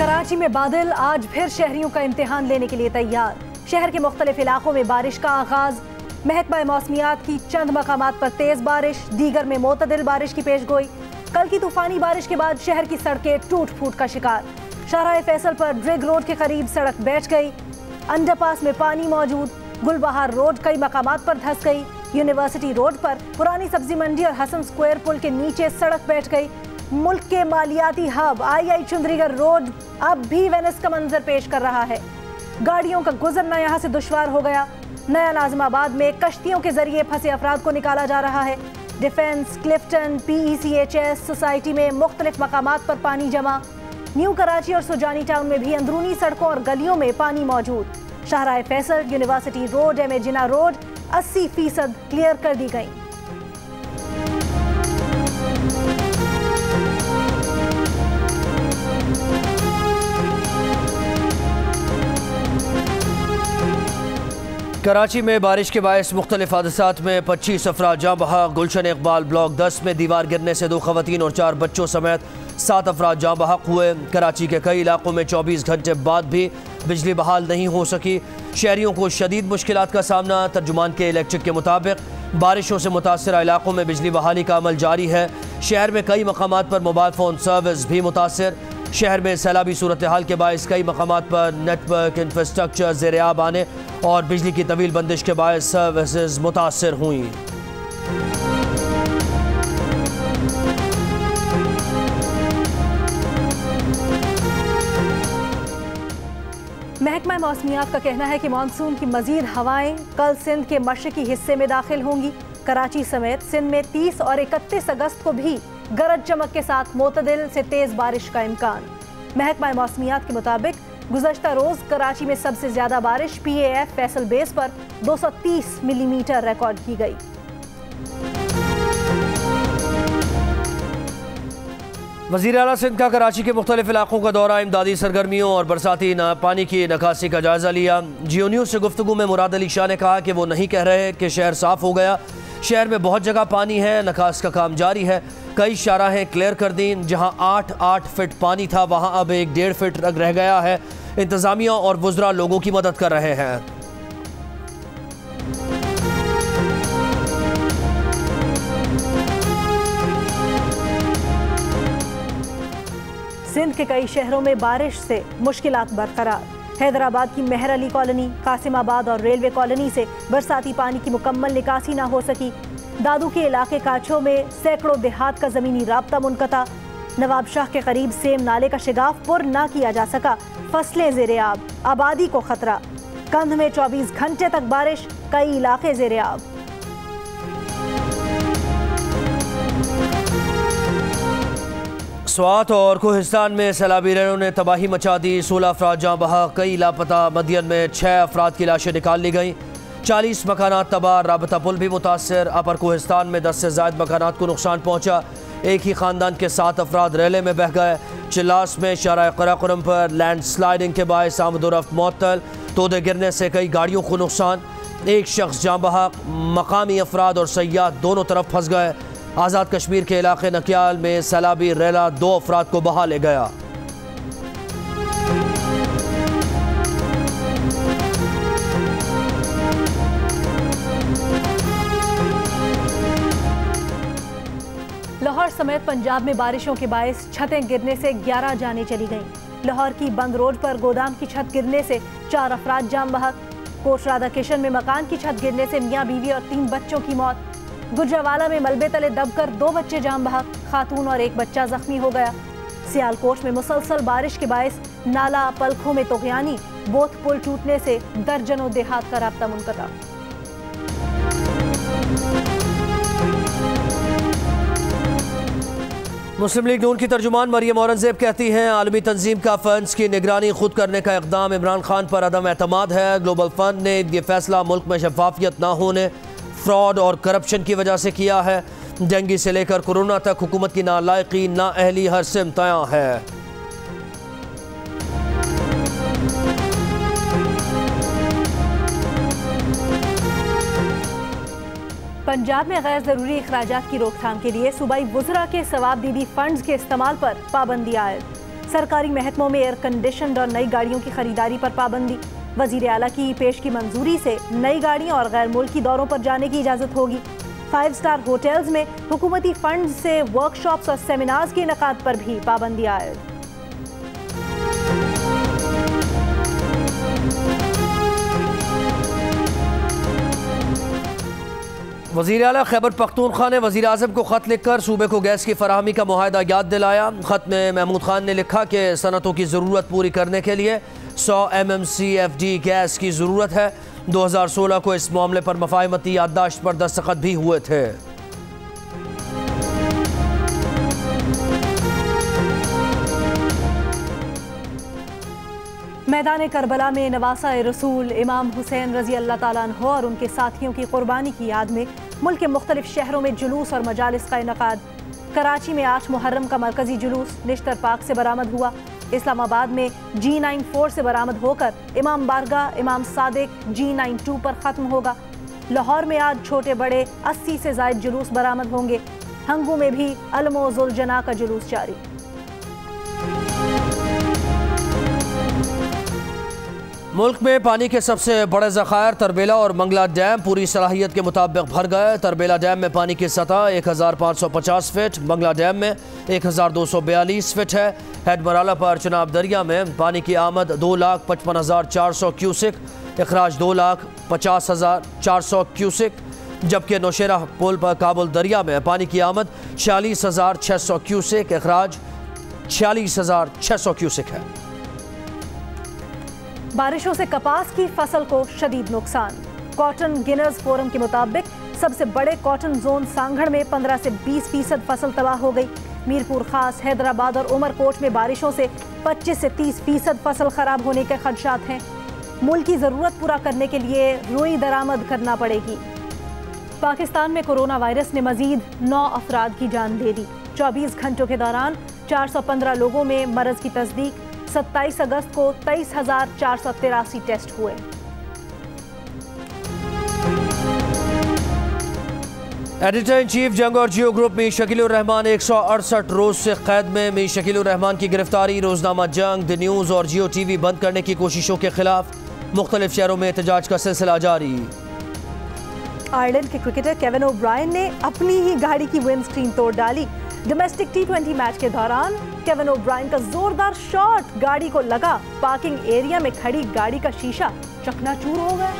कराची में बादल आज फिर शहरियों का इम्तिहान लेने के लिए तैयार। शहर के मुख्तलिफ इलाकों में बारिश का आगाज। महकमा मौसमियात की चंद मकामात पर तेज बारिश, दीगर में मोतदिल बारिश की पेशगोई। कल की तूफानी बारिश के बाद शहर की सड़कें टूट फूट का शिकार। शाहराह फैसल पर ड्रिग रोड के करीब सड़क बैठ गई। अंडरपास में पानी मौजूद। गुलबहार रोड कई मकामात पर धंस गई। यूनिवर्सिटी रोड पर पुरानी सब्जी मंडी और हसन स्क्वायर पुल के नीचे सड़क बैठ गई। मुल्क के मालियाती हब आई चुंदरीगढ़ रोड अब भी वेनिस का मंजर पेश कर रहा है। गाड़ियों का गुजरना यहाँ से दुश्वार हो गया। नया नाज़िमाबाद में कश्तियों के जरिए फंसे अफराद को निकाला जा रहा है। डिफेंस, क्लिफ्टन, PECHS सोसाइटी में मुख्तलिफ मकामात पर पानी जमा। न्यू कराची और सुजानी टाउन में भी अंदरूनी सड़कों और गलियों में पानी मौजूद। शाहराह फैसल, यूनिवर्सिटी रोड, जिना रोड 80% क्लियर कर दी गई। कराची में बारिश के बायस मुख्तलिफ हादसात में 25 अफराद जाँ बहक। गुलशन इकबाल ब्लॉक 10 में दीवार गिरने से 2 खवातीन और 4 बच्चों समेत 7 अफराद जाँ बहक हुए। कराची के कई इलाकों में 24 घंटे बाद भी बिजली बहाल नहीं हो सकी। शहरियों को शदीद मुश्किलात का सामना। तर्जुमान के इलेक्ट्रिक के मुताबिक बारिशों से मुतासर इलाकों में बिजली बहाली का अमल जारी है। शहर में कई मकामात पर मोबाइल फ़ोन सर्विस भी मुतासर। शहर में सैलाबी सूरत हाल के बायस कई मकामात पर नेटवर्क इंफ्रास्ट्रक्चर ज़ेर-ए-आब आने और बिजली की तवील बंदिश के बायस सर्विसेज मुतासर हुई। महकमा मौसमियात का कहना है कि मानसून की मजीद हवाएं कल सिंध के मशरकी हिस्से में दाखिल होंगी। कराची समेत सिंध में 30 और 31 अगस्त को भी गरज चमक के साथ मोतदिल से तेज बारिश का इम्कान। महकमा मौसमियात के मुताबिक गुज़श्ता रोज कराची में सबसे ज्यादा बारिश PAF फैसल बेस पर 230 मिलीमीटर रिकॉर्ड की गई। वज़ीर आला सिंध का कराची के मुख्तलिफ इलाकों का दौरा, इमदादी सरगर्मियों और बरसाती पानी की निकासी का जायजा लिया। जियो न्यूज़ से गुफ्तगू में मुराद अली शाह ने कहा कि वो नहीं कह रहे कि शहर साफ हो गया। शहर में बहुत जगह पानी है, निकास का काम जारी है। कई शाहराहें क्लियर कर दी। जहां 8 फीट पानी था वहां अब 1.5 फीट रह गया है। इंतजामिया और वुज़रा लोगों की मदद कर रहे हैं। सिंध के कई शहरों में बारिश से मुश्किलात बरकरार। हैदराबाद की मेहर अली कॉलोनी, कासिमाबाद और रेलवे कॉलोनी से बरसाती पानी की मुकम्मल निकासी ना हो सकी। दादू के इलाके काछो में सैकड़ों देहात का ज़मीनी राब्ता मुनक़ता। नवाब शाह के करीब सेम नाले का शिगाफ पुर ना किया जा सका। फसलें ज़ेर-ए-आब, आबादी को खतरा। कंध में 24 घंटे तक बारिश, कई इलाके ज़ेर-ए-आब। स्वात और कोहिस्तान में सैलाबी लहरों ने तबाही मचा दी। 16 अफराद जाँ बहक, कई लापता। मदियन में 6 अफराद की लाशें निकाल ली गईं। 40 मकानात तबाह, राबता पुल भी मुतासर। अपर कोहिस्तान में 10 से ज़ायद मकानात को नुकसान पहुँचा। एक ही ख़ानदान के 7 अफराद रेले में बह गए। चिल्लास में शाहराह क़राक़ुरम पर लैंड स्लाइडिंग के बायस आमदोरफ्त मुअत्तल। तोदे गिरने से कई गाड़ियों को नुकसान। एक शख्स जाँ बहक। मकामी अफराद और सयाह दोनों तरफ फंस गए। आज़ाद कश्मीर के इलाके नकियाल में सैलाबी रेला 2 अफराद को बहा ले गया। लाहौर समेत पंजाब में बारिशों के बायस छतें गिरने से 11 जानें चली गईं। लाहौर की बंद रोड पर गोदाम की छत गिरने से 4 अफराद जाम बहक। कोट राधा किशन में मकान की छत गिरने से मियाँ बीवी और 3 बच्चों की मौत। गुजरावाला में मलबे तले दबकर 2 बच्चे जाम बहक, खातून और 1 बच्चा जख्मी हो गया। सियालकोट में मुसलसल बारिश के बायस नाला पलखों में तोगयानी, बोथ पुल टूटने से दर्जनों देहात का राब्ता मुनक़ता। मुस्लिम लीग नून की तर्जुमान मरियम औरंगजेब कहती हैं आलमी तंजीम का फंड्स की निगरानी खुद करने का इक़दाम इमरान खान पर अदम एतमाद है। ग्लोबल फंड ने यह फैसला मुल्क में शफाफियत ना होने, फ्रॉड और करप्शन की वजह से किया है। डेंगू से लेकर कोरोना तक हुकूमत की नालायकी, नाअहली हर सिमत आया है। पंजाब में गैर ज़रूरी अखराजात की रोकथाम के लिए सूबाई वुज़रा के सवाब दीदी फंड्स के इस्तेमाल पर पाबंदी आयद। सरकारी महकमों में एयर कंडीशनड और नई गाड़ियों की खरीदारी पर पाबंदी। वजीर आला की पेश की मंजूरी से नई गाड़ियों और गैर मुल्की दौरों पर जाने की इजाज़त होगी। 5 स्टार होटल्स में हुकूमती फंड से वर्कशॉप्स और सेमिनार्स के इनेकाद पर भी पाबंदी आयद। वज़ीर आला खैबर पख्तूनख्वा ने वज़ीर आज़म को ख़त लिखकर सूबे को गैस की फराहमी का मुआहदा याद दिलाया। ख़त में महमूद खान ने लिखा कि सनतों की ज़रूरत पूरी करने के लिए 100 MMCFD गैस की ज़रूरत है। 2016 को इस मामले पर मफ़ाहमती याददाश्त पर दस्तखत भी हुए थे। मैदान करबला में नवासा रसूल इमाम हुसैन रजी अल्लाह ताला अन्हु और उनके साथियों की कुर्बानी की याद में मुल्क के मुख्तलिफ शहरों में जुलूस और मजालिस का इनकाद। कराची में 8 मुहर्रम का मरकजी जुलूस निश्तर पाक से बरामद हुआ। इस्लामाबाद में G94 से बरामद होकर इमाम बारगाह इमाम सादिक G92 पर ख़त्म होगा। लाहौर में आज छोटे बड़े 80 से ज़ायद जुलूस बरामद होंगे। हंगू में भी अलमोजुल जना का जुलूस जारी। मुल्क में पानी के सबसे बड़े ज़खायर तरबेला और मंगला डैम पूरी सलाहियत के मुताबिक भर गए। तरबेला डैम में पानी की सतह 1550 फीट, मंगला डैम में 1242 फीट है। हेड मराला पर चनाब दरिया में पानी की आमद 2,55,400 क्यूसिक, अखराज 2,50,400 क्यूसिक, जबकि नौशेरा पुल पर काबुल दरिया में पानी की आमद 46,600 क्यूसिक, अखराज 46,600 क्यूसिक है। बारिशों से कपास की फसल को शदीद नुकसान। कॉटन गिनर्स फोरम के मुताबिक सबसे बड़े कॉटन जोन सांगढ़ में 15 से 20% फसल तबाह हो गई। मीरपुर खास, हैदराबाद और उमरकोट में बारिशों से 25 से 30% फसल खराब होने के खदशात हैं। मुल्क की ज़रूरत पूरा करने के लिए रुई दरामद करना पड़ेगी। पाकिस्तान में कोरोना वायरस ने मजीद 9 अफराद की जान दे दी। 24 घंटों के दौरान 415 लोगों में मरज की तस्दीक। 27 अगस्त को 23,483 टेस्ट हुए। एडिटर इन चीफ जंग और जियो ग्रुप में शकीलुर रहमान 168 रोज से कैद में। मी शकीलुर रहमान की गिरफ्तारी रोजनामा जंग, द न्यूज़ और जियो टीवी बंद करने की कोशिशों के खिलाफ मुख्तलिफ शहरों में एहतजाज का सिलसिला जारी। आयरलैंड के क्रिकेटर केविन ओब्रायन ने अपनी ही गाड़ी की विंड स्क्रीन तोड़ डाली। डोमेस्टिक T20 मैच के दौरान केविन ओब्रायन का जोरदार शॉट गाड़ी को लगा। पार्किंग एरिया में खड़ी गाड़ी का शीशा चकनाचूर हो गया।